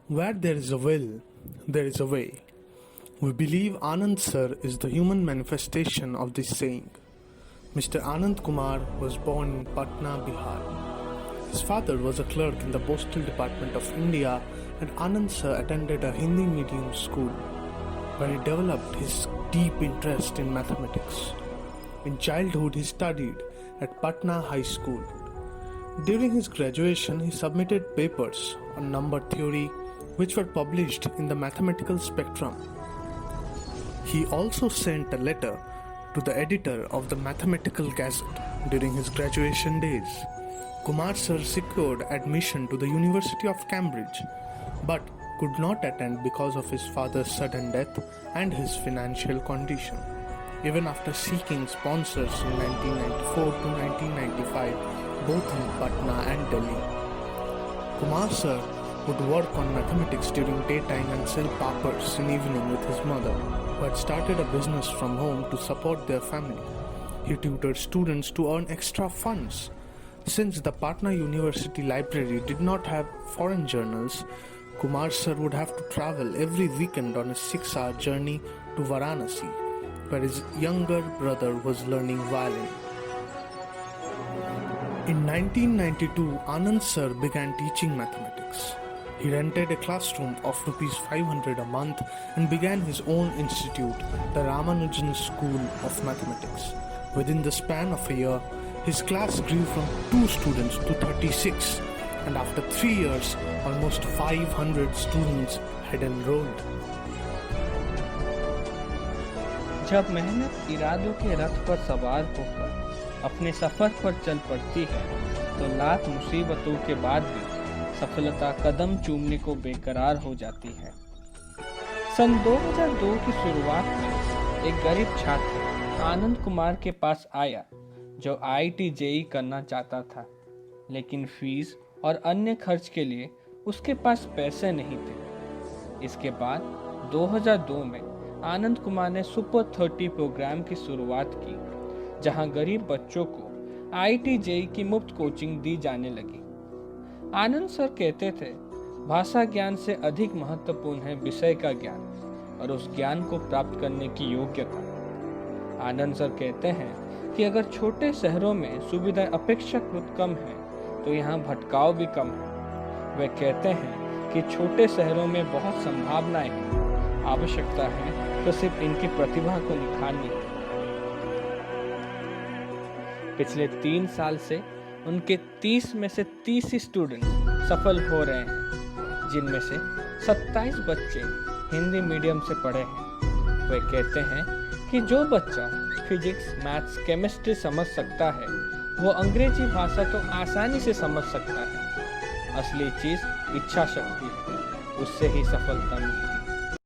Where there is a will, there is a way. We believe Anand Sir is the human manifestation of this saying. Mr. Anand Kumar was born in Patna, Bihar. His father was a clerk in the Postal Department of India, and Anand Sir attended a Hindi medium school where he developed his deep interest in mathematics. In childhood, he studied at Patna High School. During his graduation, he submitted papers on number theory which were published in the Mathematical Spectrum. He also sent a letter to the editor of the Mathematical Gazette during his graduation days. Kumar Sir secured admission to the University of Cambridge but could not attend because of his father's sudden death and his financial condition. Even after seeking sponsors in 1994 to 1995, both in Patna and Delhi, Kumar Sir would work on mathematics during daytime and sell pappers in evening with his mother, who had started a business from home to support their family. He tutored students to earn extra funds. Since the Patna University Library did not have foreign journals, Kumar Sir would have to travel every weekend on a 6-hour journey to Varanasi, where his younger brother was learning violin. In 1992, Anand Sir began teaching mathematics. He rented a classroom of ₹500 a month and began his own institute, the Ramanujan School of Mathematics. Within the span of a year, his class grew from 2 students to 36, and after 3 years, almost 500 students had enrolled. जब मेहनत इरादों के रथ पर सवार होकर अपने सफर पर चल पड़ती है तो लाख मुसीबतों के बाद भी सफलता कदम चूमने को बेकरार हो जाती है। सन 2002 की शुरुआत में एक गरीब छात्र आनंद कुमार के पास आया जो IIT JEE करना चाहता था, लेकिन फीस और अन्य खर्च के लिए उसके पास पैसे नहीं थे। इसके बाद 2002 में आनंद कुमार ने सुपर 30 प्रोग्राम की शुरुआत की, जहां गरीब बच्चों को IIT JEE की मुफ्त कोचिंग दी जाने लगी। आनंद सर कहते थे, भाषा ज्ञान से अधिक महत्वपूर्ण है विषय का ज्ञान और उस ज्ञान को प्राप्त करने की योग्यता। आनंद सर कहते हैं कि अगर छोटे शहरों में सुविधाएं अपेक्षाकृत कम है तो यहाँ भटकाव भी कम है। वे कहते हैं कि छोटे शहरों में बहुत संभावनाएं हैं, आवश्यकता है तो सिर्फ इनकी प्रतिभा को निखारनी है। पिछले 3 साल से उनके 30 में से 30 स्टूडेंट सफल हो रहे हैं, जिनमें से 27 बच्चे हिंदी मीडियम से पढ़े हैं। वे कहते हैं कि जो बच्चा फिजिक्स, मैथ्स, केमिस्ट्री समझ सकता है वो अंग्रेजी भाषा तो आसानी से समझ सकता है। असली चीज़ इच्छा शक्ति है, उससे ही सफलता मिलती है।